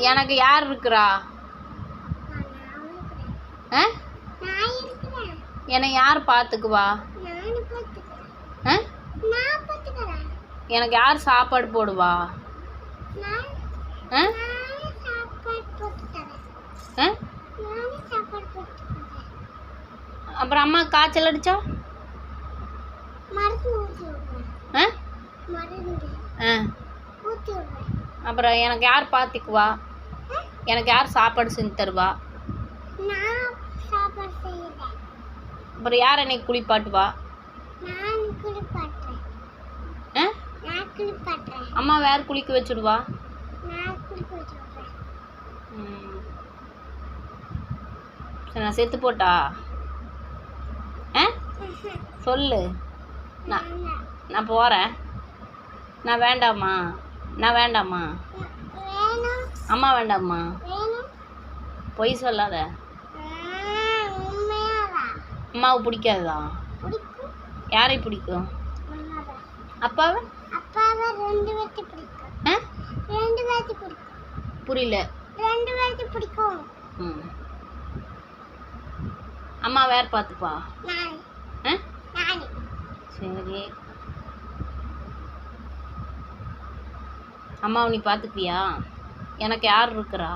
எனக்கு யார் இருக்கிறா? என்னை யார் பார்த்துக்குவா? எனக்கு யார் சாப்பாடு போடுவா? அப்புறம் அம்மா காய்ச்சல் அடிச்சா அப்புறம் எனக்கு யார் பார்த்துக்குவா? எனக்கு யார் சாப்பாடு செஞ்சு தருவா? அப்புறம் யார் என்னை குளிப்பாட்டுவா? அம்மா வேற குளிக்க வச்சுடுவா? சரி, நான் செத்து போட்டா சொல்லு. நான் போகிறேன். நான் வேண்டாமா? நான் வேண்டாமா? அம்மா வேண்டாமா? பொய் சொல்லாத. அம்மாவை பிடிக்காதா? யாரை பிடிக்கும்? அப்பாவை? புரியல. அம்மா வேற பார்த்துப்பா? சரி, அம்மாவை நீ பார்த்துப்பியா? எனக்கு யார் இருக்கிறா?